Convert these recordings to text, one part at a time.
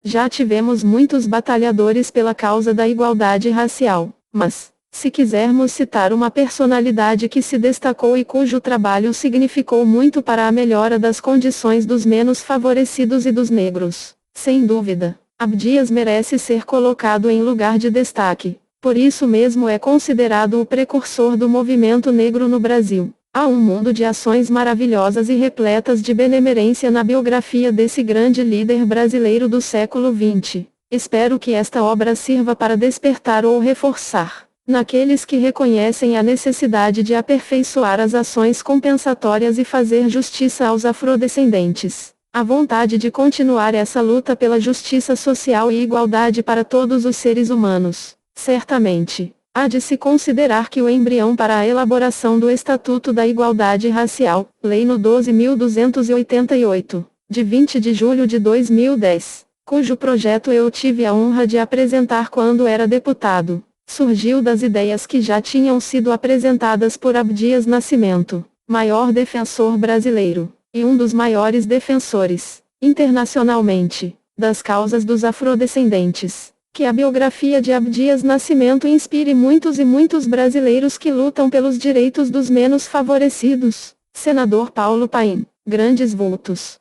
Já tivemos muitos batalhadores pela causa da igualdade racial, mas, se quisermos citar uma personalidade que se destacou e cujo trabalho significou muito para a melhora das condições dos menos favorecidos e dos negros, sem dúvida, Abdias merece ser colocado em lugar de destaque. Por isso mesmo é considerado o precursor do movimento negro no Brasil. Há um mundo de ações maravilhosas e repletas de benemerência na biografia desse grande líder brasileiro do século XX. Espero que esta obra sirva para despertar ou reforçar, naqueles que reconhecem a necessidade de aperfeiçoar as ações compensatórias e fazer justiça aos afrodescendentes, a vontade de continuar essa luta pela justiça social e igualdade para todos os seres humanos. Certamente, há de se considerar que o embrião para a elaboração do Estatuto da Igualdade Racial, Lei no 12.288, de 20 de julho de 2010, cujo projeto eu tive a honra de apresentar quando era deputado, surgiu das ideias que já tinham sido apresentadas por Abdias Nascimento, maior defensor brasileiro, e um dos maiores defensores, internacionalmente, das causas dos afrodescendentes. Que a biografia de Abdias Nascimento inspire muitos e muitos brasileiros que lutam pelos direitos dos menos favorecidos. Senador Paulo Paim. Grandes vultos,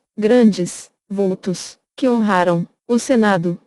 que honraram o Senado,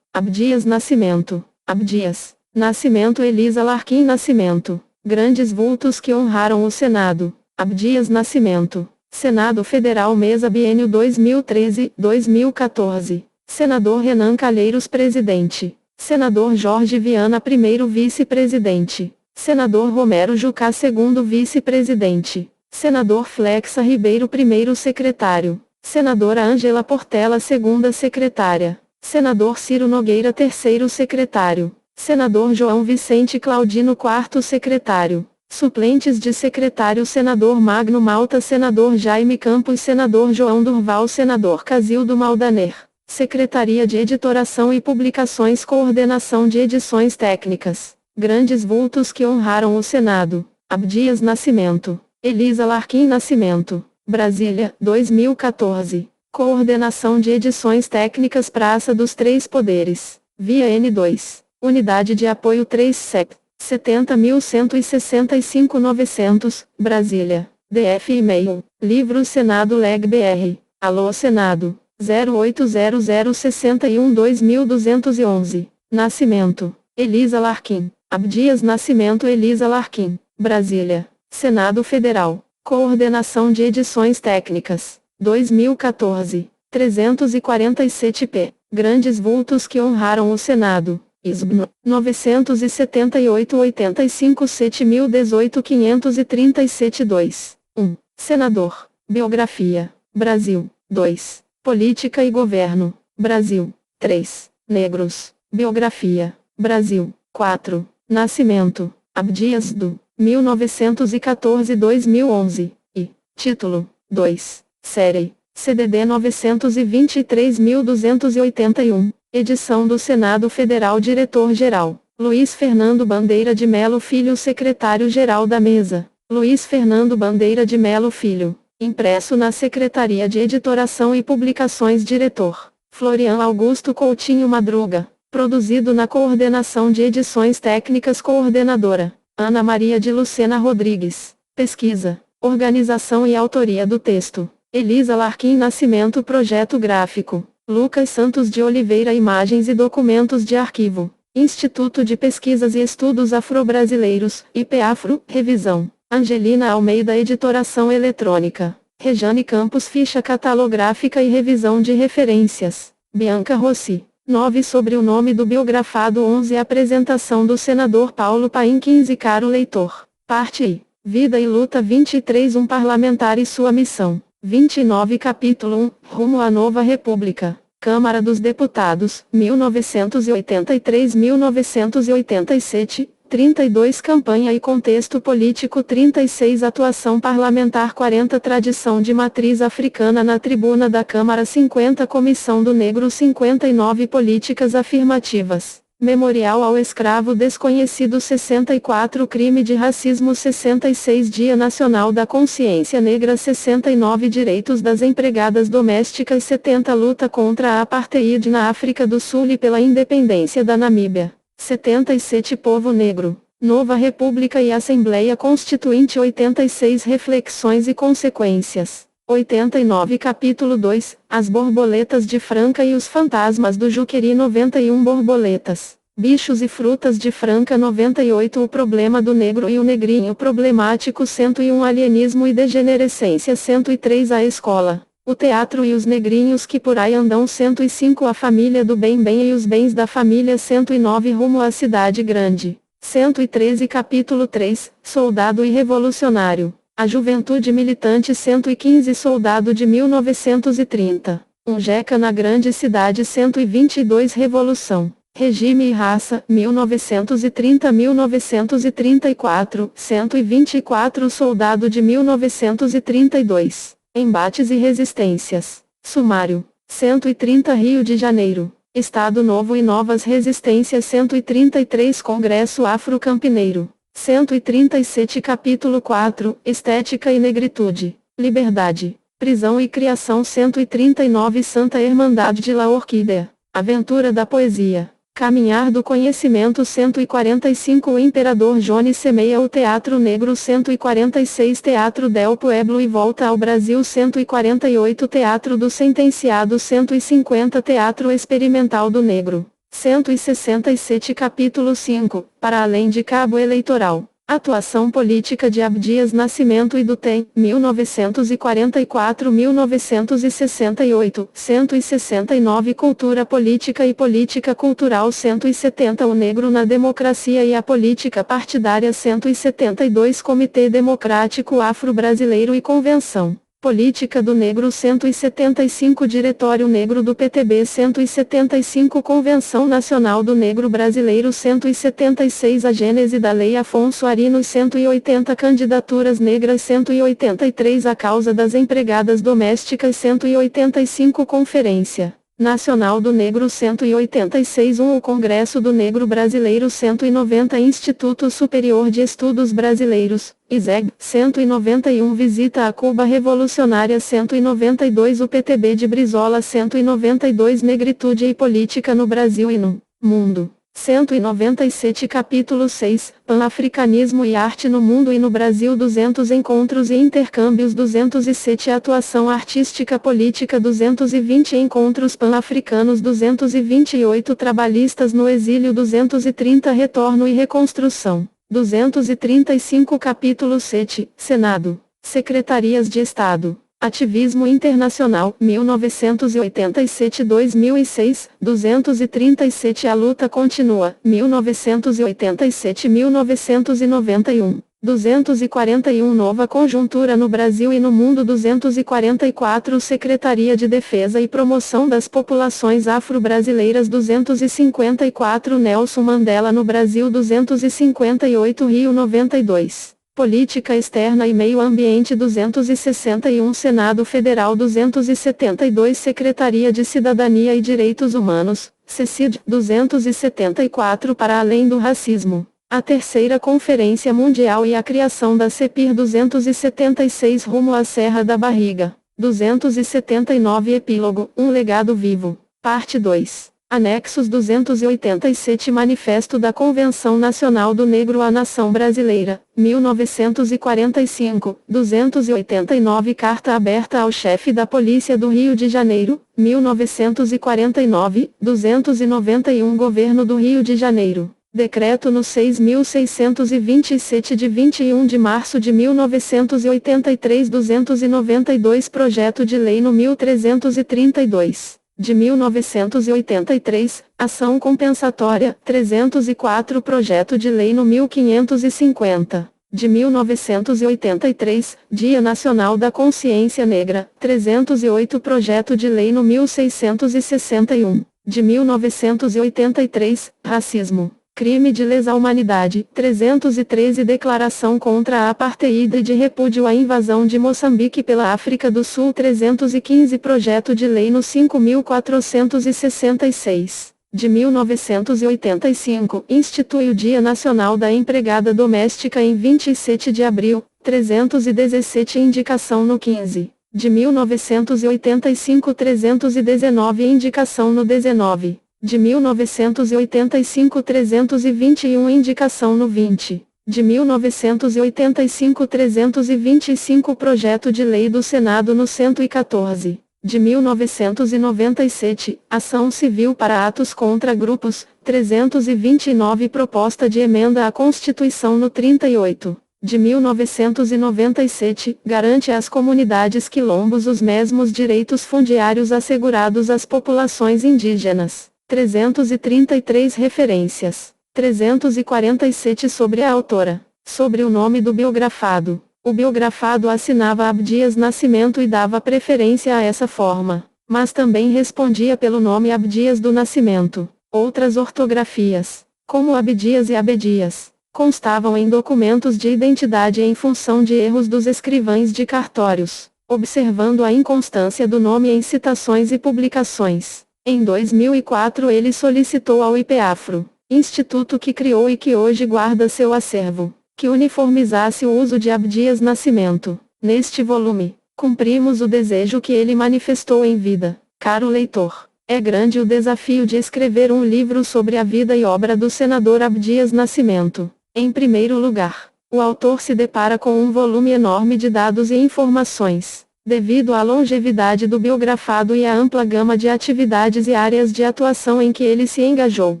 Abdias Nascimento, Abdias Nascimento Elisa Larquim Nascimento. Grandes vultos que honraram o Senado, Abdias Nascimento. Senado Federal Mesa Biênio 2013-2014. Senador Renan Calheiros Presidente. Senador Jorge Viana Primeiro Vice-Presidente. Senador Romero Jucá Segundo Vice-Presidente. Senador Flexa Ribeiro Primeiro Secretário. Senadora Ângela Portela Segunda Secretária. Senador Ciro Nogueira Terceiro Secretário. Senador João Vicente Claudino Quarto Secretário. Suplentes de secretário: Senador Magno Malta, Senador Jaime Campos, Senador João Durval, Senador Casildo Maldaner. Secretaria de Editoração e Publicações, Coordenação de Edições Técnicas. Grandes vultos que honraram o Senado. Abdias Nascimento. Elisa Larquim Nascimento. Brasília, 2014. Coordenação de Edições Técnicas, Praça dos Três Poderes. Via N2. Unidade de Apoio 3SEC. 70.165.900, Brasília. DF e-mail. Livro Senado Leg BR. Alô Senado. 0800612211. Nascimento. Elisa Larquim. Abdias Nascimento Elisa Larquim. Brasília. Senado Federal. Coordenação de Edições Técnicas. 2014. 347 p. Grandes vultos que honraram o Senado. ISBN 978 85 7018 537 2. 1. Senador. Biografia. Brasil. 2. Política e Governo. Brasil. 3. Negros. Biografia. Brasil. 4. Nascimento. Abdias do 1914-2011. E. Título. 2. Série. CDD 923.281. Edição do Senado Federal. Diretor-Geral. Luiz Fernando Bandeira de Melo Filho. Secretário-Geral da Mesa. Luiz Fernando Bandeira de Melo Filho. Impresso na Secretaria de Editoração e Publicações. Diretor. Florian Augusto Coutinho Madruga. Produzido na Coordenação de Edições Técnicas. Coordenadora. Ana Maria de Lucena Rodrigues. Pesquisa, organização e autoria do texto. Elisa Larquim Nascimento. Projeto gráfico. Lucas Santos de Oliveira. Imagens e documentos de arquivo. Instituto de Pesquisas e Estudos Afro-Brasileiros, IPAFRO. Revisão. Angelina Almeida. Editoração eletrônica. Rejane Campos. Ficha catalográfica e revisão de referências. Bianca Rossi. 9. Sobre o nome do biografado. 11. Apresentação do senador Paulo Paim. 15. Caro leitor. Parte I. Vida e luta. 23. Um parlamentar e sua missão. 29. Capítulo 1. Rumo à Nova República. Câmara dos Deputados, 1983-1987, 32. Campanha e contexto político. 36. Atuação parlamentar. 40. Tradição de matriz africana na tribuna da Câmara. 50. Comissão do Negro. 59. Políticas afirmativas. Memorial ao escravo desconhecido 64 Crime de racismo 66 Dia Nacional da Consciência Negra 69 Direitos das empregadas domésticas 70 Luta contra a apartheid na África do Sul e pela independência da Namíbia 77 Povo Negro, Nova República e Assembleia Constituinte 86 Reflexões e Consequências 89 Capítulo 2, As Borboletas de Franca e os Fantasmas do Juqueri 91 Borboletas, Bichos e Frutas de Franca 98 O Problema do Negro e o Negrinho Problemático 101 Alienismo e Degenerescência 103 A Escola, o Teatro e os Negrinhos que por aí andam 105 A Família do Bem e os Bens da Família 109 Rumo à Cidade Grande, 113 Capítulo 3, Soldado e Revolucionário. A Juventude Militante 115 Soldado de 1930. Jeca na Grande Cidade 122 Revolução, Regime e Raça, 1930-1934, 124 Soldado de 1932. Embates e Resistências. Sumário. 130 Rio de Janeiro. Estado Novo e Novas Resistências 133 Congresso Afro-Campineiro. 137 Capítulo 4, Estética e Negritude, Liberdade, Prisão e Criação 139 Santa Irmandade de la Orquídea, Aventura da Poesia, Caminhar do Conhecimento 145 O Imperador Jones semeia o Teatro Negro 146 Teatro del Pueblo e Volta ao Brasil 148 Teatro do Sentenciado 150 Teatro Experimental do Negro 167 Capítulo 5, Para além de Cabo Eleitoral, Atuação Política de Abdias Nascimento e do TEM, 1944-1968, 169 Cultura Política e Política Cultural 170 O Negro na Democracia e a Política Partidária 172 Comitê Democrático Afro-Brasileiro e Convenção Política do Negro 175 Diretório Negro do PTB 175 Convenção Nacional do Negro Brasileiro 176 A Gênese da Lei Afonso Arinos 180 Candidaturas Negras 183 A Causa das Empregadas Domésticas 185 Conferência Nacional do Negro 186 O Congresso do Negro Brasileiro 190 Instituto Superior de Estudos Brasileiros, ISEG, 191 Visita a Cuba Revolucionária 192 O PTB de Brizola 192 Negritude e Política no Brasil e no Mundo. 197 Capítulo 6, Pan-Africanismo e Arte no Mundo e no Brasil 200 Encontros e Intercâmbios 207 Atuação Artística Política 220 Encontros Pan-Africanos 228 Trabalhistas no Exílio 230 Retorno e Reconstrução 235 Capítulo 7, Senado, Secretarias de Estado Ativismo Internacional, 1987-2006, 237 A Luta Continua, 1987-1991, 241 Nova Conjuntura no Brasil e no Mundo 244 Secretaria de Defesa e Promoção das Populações Afro-Brasileiras 254 Nelson Mandela no Brasil 258 Rio 92 Política Externa e Meio Ambiente 261 Senado Federal 272 Secretaria de Cidadania e Direitos Humanos, CECID, 274 Para além do racismo. A Terceira Conferência Mundial e a criação da CEPIR 276 Rumo à Serra da Barriga. 279 Epílogo, um legado vivo. Parte 2. Anexos 287 Manifesto da Convenção Nacional do Negro à Nação Brasileira, 1945, 289 Carta aberta ao chefe da Polícia do Rio de Janeiro, 1949, 291 Governo do Rio de Janeiro. Decreto no 6.627 de 21 de março de 1983 292 Projeto de Lei no 1332. De 1983, Ação Compensatória, 304 Projeto de Lei no 1550. De 1983, Dia Nacional da Consciência Negra, 308 Projeto de Lei no 1661. De 1983, Racismo. Crime de lesa humanidade, 313 Declaração contra a Apartheid e de repúdio à invasão de Moçambique pela África do Sul 315 Projeto de Lei no 5466. de 1985, institui o Dia Nacional da Empregada Doméstica em 27 de abril, 317 indicação no 15, de 1985 319 indicação no 19, de 1985 321 indicação no 20, de 1985 325 projeto de lei do Senado no 114. De 1997, Ação Civil para Atos contra Grupos, 329 Proposta de Emenda à Constituição no 38. De 1997, garante às comunidades quilombos os mesmos direitos fundiários assegurados às populações indígenas. 333 referências. 347 sobre a autora. Sobre o nome do biografado. O biografado assinava Abdias Nascimento e dava preferência a essa forma, mas também respondia pelo nome Abdias do Nascimento. Outras ortografias, como Abdias e Abedias, constavam em documentos de identidade em função de erros dos escrivães de cartórios, observando a inconstância do nome em citações e publicações. Em 2004 ele solicitou ao IPEAFRO, instituto que criou e que hoje guarda seu acervo, que uniformizasse o uso de Abdias Nascimento. Neste volume, cumprimos o desejo que ele manifestou em vida. Caro leitor, é grande o desafio de escrever um livro sobre a vida e obra do senador Abdias Nascimento. Em primeiro lugar, o autor se depara com um volume enorme de dados e informações, devido à longevidade do biografado e à ampla gama de atividades e áreas de atuação em que ele se engajou: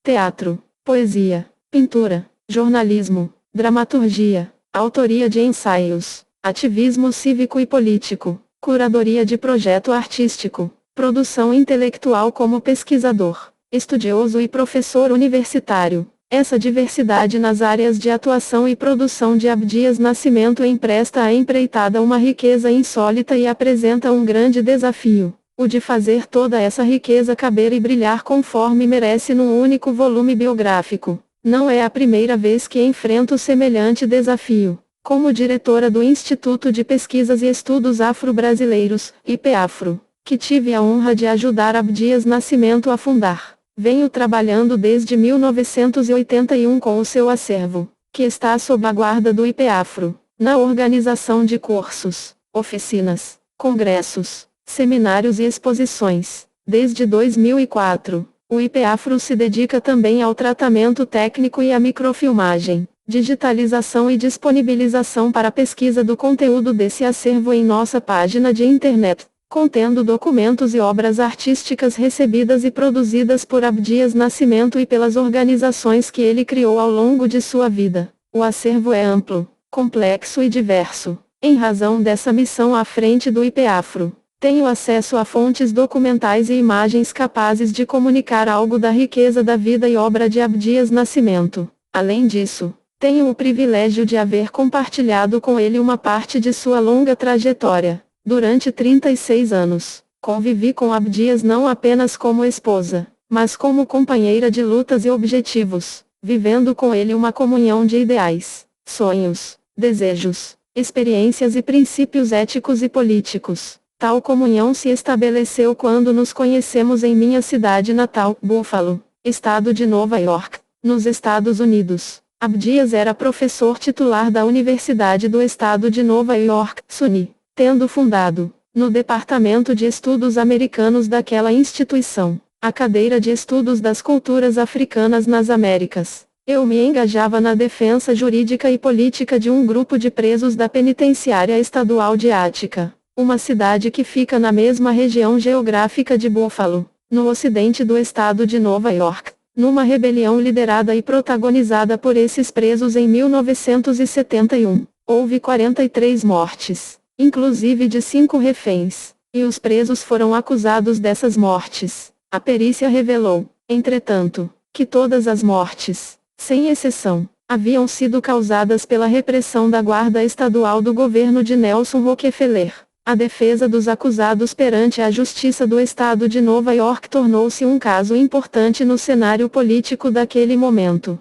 teatro, poesia, pintura, jornalismo, dramaturgia, autoria de ensaios, ativismo cívico e político, curadoria de projeto artístico, produção intelectual como pesquisador, estudioso e professor universitário. Essa diversidade nas áreas de atuação e produção de Abdias Nascimento empresta à empreitada uma riqueza insólita e apresenta um grande desafio: o de fazer toda essa riqueza caber e brilhar conforme merece num único volume biográfico. Não é a primeira vez que enfrento semelhante desafio. Como diretora do Instituto de Pesquisas e Estudos Afro-Brasileiros, IPEAFRO, que tive a honra de ajudar Abdias Nascimento a fundar, venho trabalhando desde 1981 com o seu acervo, que está sob a guarda do IPEAFRO, na organização de cursos, oficinas, congressos, seminários e exposições. Desde 2004, o IPEAFRO se dedica também ao tratamento técnico e à microfilmagem, digitalização e disponibilização para pesquisa do conteúdo desse acervo em nossa página de internet, contendo documentos e obras artísticas recebidas e produzidas por Abdias Nascimento e pelas organizações que ele criou ao longo de sua vida. O acervo é amplo, complexo e diverso. Em razão dessa missão à frente do IPEAFRO, tenho acesso a fontes documentais e imagens capazes de comunicar algo da riqueza da vida e obra de Abdias Nascimento. Além disso, tenho o privilégio de haver compartilhado com ele uma parte de sua longa trajetória. Durante 36 anos, convivi com Abdias não apenas como esposa, mas como companheira de lutas e objetivos, vivendo com ele uma comunhão de ideais, sonhos, desejos, experiências e princípios éticos e políticos. Tal comunhão se estabeleceu quando nos conhecemos em minha cidade natal, Buffalo, estado de Nova York, nos Estados Unidos. Abdias era professor titular da Universidade do Estado de Nova York, SUNY, tendo fundado, no Departamento de Estudos Americanos daquela instituição, a cadeira de Estudos das Culturas Africanas nas Américas. Eu me engajava na defesa jurídica e política de um grupo de presos da Penitenciária Estadual de Ática, uma cidade que fica na mesma região geográfica de Buffalo, no ocidente do estado de Nova York, numa rebelião liderada e protagonizada por esses presos em 1971. Houve 43 mortes, inclusive de 5 reféns, e os presos foram acusados dessas mortes. A perícia revelou, entretanto, que todas as mortes, sem exceção, haviam sido causadas pela repressão da Guarda Estadual do governo de Nelson Rockefeller. A defesa dos acusados perante a Justiça do Estado de Nova York tornou-se um caso importante no cenário político daquele momento.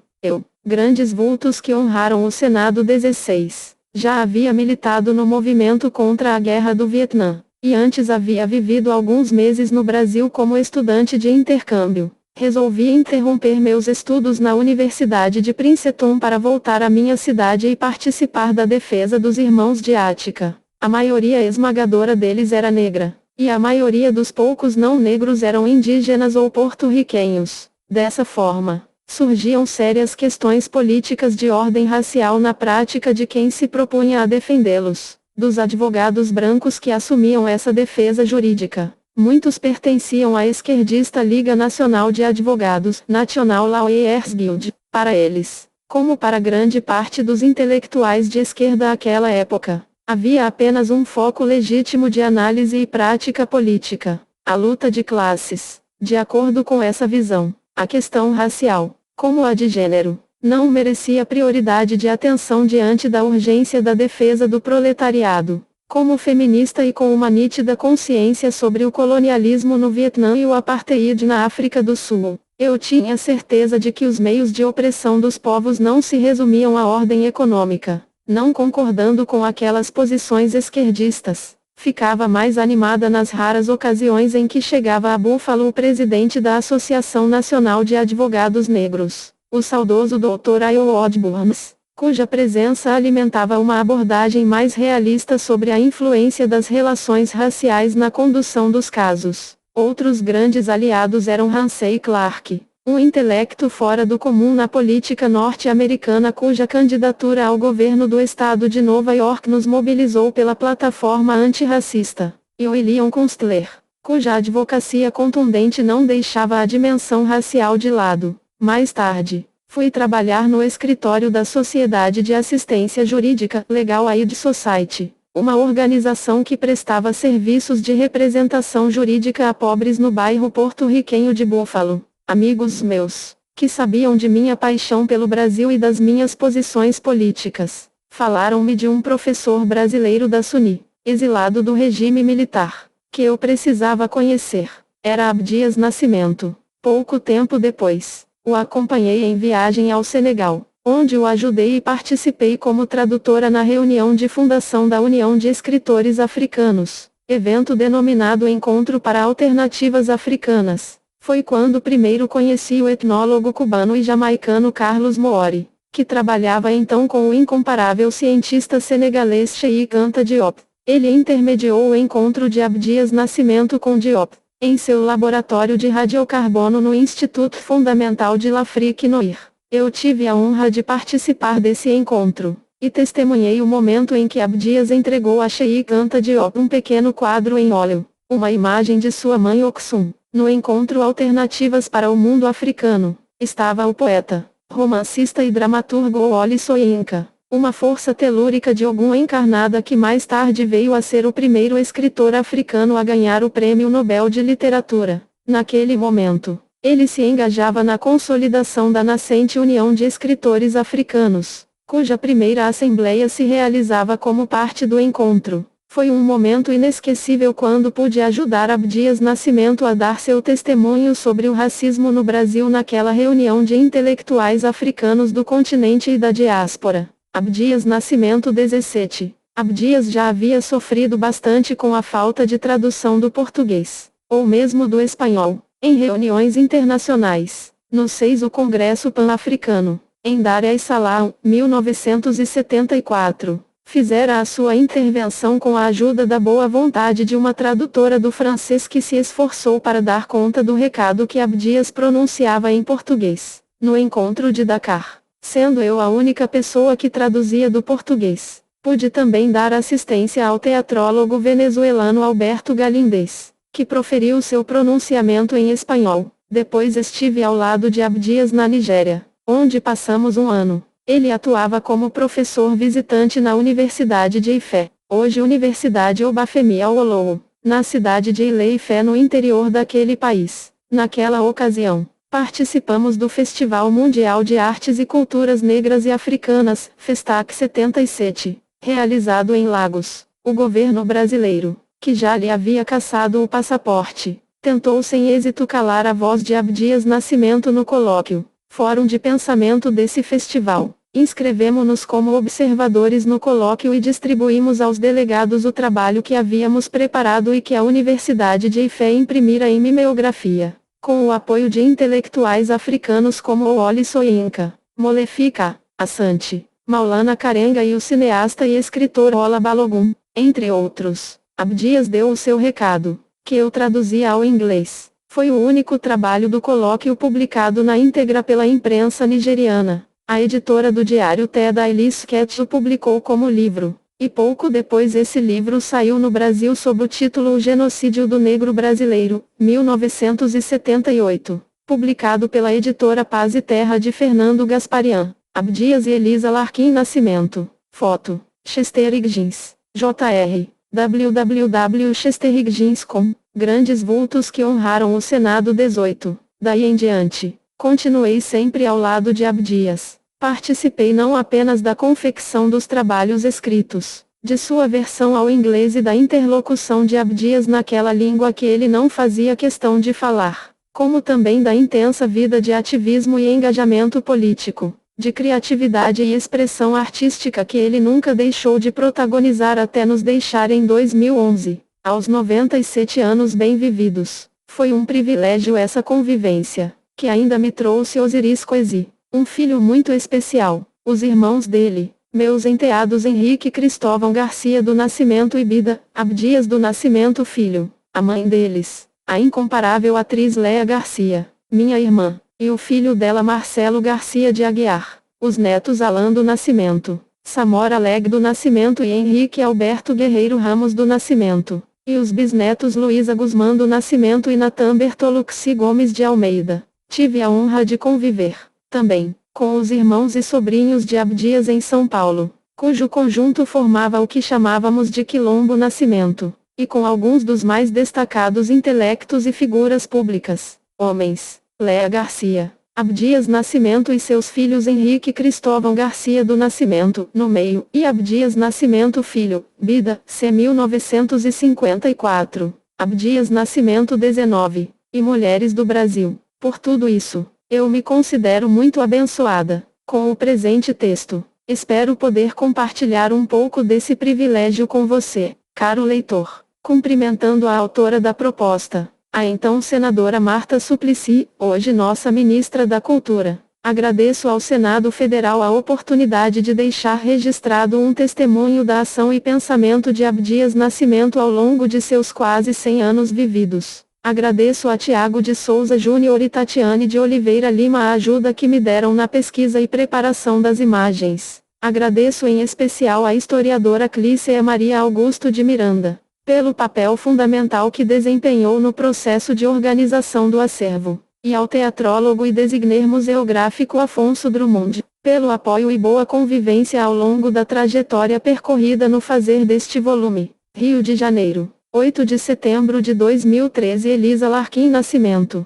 Grandes vultos que honraram o Senado 16. Já havia militado no movimento contra a Guerra do Vietnã, e antes havia vivido alguns meses no Brasil como estudante de intercâmbio. Resolvi interromper meus estudos na Universidade de Princeton para voltar à minha cidade e participar da defesa dos irmãos de Ática. A maioria esmagadora deles era negra, e a maioria dos poucos não negros eram indígenas ou porto-riquenhos. Dessa forma, surgiam sérias questões políticas de ordem racial na prática de quem se propunha a defendê-los. Dos advogados brancos que assumiam essa defesa jurídica, muitos pertenciam à esquerdista Liga Nacional de Advogados, National Lawyers Guild. Para eles, como para grande parte dos intelectuais de esquerda àquela época, havia apenas um foco legítimo de análise e prática política: a luta de classes. De acordo com essa visão, a questão racial, como a de gênero, não merecia prioridade de atenção diante da urgência da defesa do proletariado. Como feminista e com uma nítida consciência sobre o colonialismo no Vietnã e o apartheid na África do Sul, eu tinha certeza de que os meios de opressão dos povos não se resumiam à ordem econômica. Não concordando com aquelas posições esquerdistas, ficava mais animada nas raras ocasiões em que chegava a Buffalo o presidente da Associação Nacional de Advogados Negros, o saudoso Dr. Ayood Burns, cuja presença alimentava uma abordagem mais realista sobre a influência das relações raciais na condução dos casos. Outros grandes aliados eram Ramsey Clark, um intelecto fora do comum na política norte-americana cuja candidatura ao governo do estado de Nova York nos mobilizou pela plataforma antirracista, e William Kunstler, cuja advocacia contundente não deixava a dimensão racial de lado. Mais tarde, fui trabalhar no escritório da Sociedade de Assistência Jurídica, Legal Aid Society, uma organização que prestava serviços de representação jurídica a pobres no bairro porto-riquenho de Buffalo. Amigos meus, que sabiam de minha paixão pelo Brasil e das minhas posições políticas, falaram-me de um professor brasileiro da SUNY, exilado do regime militar, que eu precisava conhecer. Era Abdias Nascimento. Pouco tempo depois, o acompanhei em viagem ao Senegal, onde o ajudei e participei como tradutora na reunião de fundação da União de Escritores Africanos, evento denominado Encontro para Alternativas Africanas. Foi quando primeiro conheci o etnólogo cubano e jamaicano Carlos Moori, que trabalhava então com o incomparável cientista senegalês Cheikh Anta Diop. Ele intermediou o encontro de Abdias Nascimento com Diop, em seu laboratório de radiocarbono no Instituto Fundamental de l'Afrique Noire. Eu tive a honra de participar desse encontro, e testemunhei o momento em que Abdias entregou a Cheikh Anta Diop um pequeno quadro em óleo, uma imagem de sua mãe Oxum. No encontro Alternativas para o Mundo Africano, estava o poeta, romancista e dramaturgo Wole Soyinka, uma força telúrica de Ogum encarnada que mais tarde veio a ser o primeiro escritor africano a ganhar o Prêmio Nobel de Literatura. Naquele momento, ele se engajava na consolidação da nascente União de Escritores Africanos, cuja primeira assembleia se realizava como parte do encontro. Foi um momento inesquecível quando pude ajudar Abdias Nascimento a dar seu testemunho sobre o racismo no Brasil naquela reunião de intelectuais africanos do continente e da diáspora. Abdias Nascimento 17. Abdias já havia sofrido bastante com a falta de tradução do português, ou mesmo do espanhol, em reuniões internacionais. No 6 o Congresso Pan-Africano, em Dar es Salaam, 1974. Fizera a sua intervenção com a ajuda da boa vontade de uma tradutora do francês que se esforçou para dar conta do recado que Abdias pronunciava em português, no encontro de Dakar. Sendo eu a única pessoa que traduzia do português, pude também dar assistência ao teatrólogo venezuelano Alberto Galíndez, que proferiu seu pronunciamento em espanhol. Depois estive ao lado de Abdias na Nigéria, onde passamos um ano. Ele atuava como professor visitante na Universidade de Ifé, hoje Universidade Obafemi Awolowo, na cidade de Ilé-Ifé no interior daquele país. Naquela ocasião, participamos do Festival Mundial de Artes e Culturas Negras e Africanas, Festac 77, realizado em Lagos. O governo brasileiro, que já lhe havia cassado o passaporte, tentou sem êxito calar a voz de Abdias Nascimento no colóquio. Fórum de pensamento desse festival. Inscrevemo-nos como observadores no colóquio e distribuímos aos delegados o trabalho que havíamos preparado e que a Universidade de Ifé imprimira em mimeografia. com o apoio de intelectuais africanos como Wole Soyinka, Molefica, Asante, Maulana Karenga e o cineasta e escritor Ola Balogun, entre outros. Abdias deu o seu recado, que eu traduzia ao inglês. Foi o único trabalho do colóquio publicado na íntegra pela imprensa nigeriana. A editora do diário Teda Ellis Ketch o publicou como livro, e pouco depois esse livro saiu no Brasil sob o título O Genocídio do Negro Brasileiro, 1978, publicado pela editora Paz e Terra de Fernando Gasparian. Abdias e Elisa Larquim Nascimento. Foto: Chester Higgins, Jr. www.chesterhiggins.com. Grandes vultos que honraram o Senado 18. Daí em diante, continuei sempre ao lado de Abdias. Participei não apenas da confecção dos trabalhos escritos, de sua versão ao inglês e da interlocução de Abdias naquela língua que ele não fazia questão de falar, como também da intensa vida de ativismo e engajamento político, de criatividade e expressão artística que ele nunca deixou de protagonizar até nos deixar em 2011, aos 97 anos bem vividos. Foi um privilégio essa convivência, que ainda me trouxe Osiris Coesi, um filho muito especial, os irmãos dele, meus enteados Henrique Cristóvão Garcia do Nascimento e Bida Abdias do Nascimento Filho, a mãe deles, a incomparável atriz Léa Garcia, minha irmã, e o filho dela Marcelo Garcia de Aguiar, os netos Alan do Nascimento, Samora Leg do Nascimento e Henrique Alberto Guerreiro Ramos do Nascimento, e os bisnetos Luísa Guzmán do Nascimento e Natan Bertolucci Gomes de Almeida. Tive a honra de conviver, também, com os irmãos e sobrinhos de Abdias em São Paulo, cujo conjunto formava o que chamávamos de Quilombo Nascimento, e com alguns dos mais destacados intelectos e figuras públicas, homens, Léa Garcia, Abdias Nascimento e seus filhos Henrique Cristóvão Garcia do Nascimento, no meio, e Abdias Nascimento Filho, Bida, C. 1954, Abdias Nascimento 19, e mulheres do Brasil. Por tudo isso, eu me considero muito abençoada com o presente texto. Espero poder compartilhar um pouco desse privilégio com você, caro leitor. Cumprimentando a autora da proposta, a então senadora Marta Suplicy, hoje nossa ministra da Cultura. Agradeço ao Senado Federal a oportunidade de deixar registrado um testemunho da ação e pensamento de Abdias Nascimento ao longo de seus quase 100 anos vividos. Agradeço a Tiago de Souza Júnior e Tatiane de Oliveira Lima a ajuda que me deram na pesquisa e preparação das imagens. Agradeço em especial à historiadora Clícia Maria Augusto de Miranda, pelo papel fundamental que desempenhou no processo de organização do acervo, e ao teatrólogo e designer museográfico Afonso Drummond, pelo apoio e boa convivência ao longo da trajetória percorrida no fazer deste volume. Rio de Janeiro, 8 de setembro de 2013. Elisa Larquim Nascimento.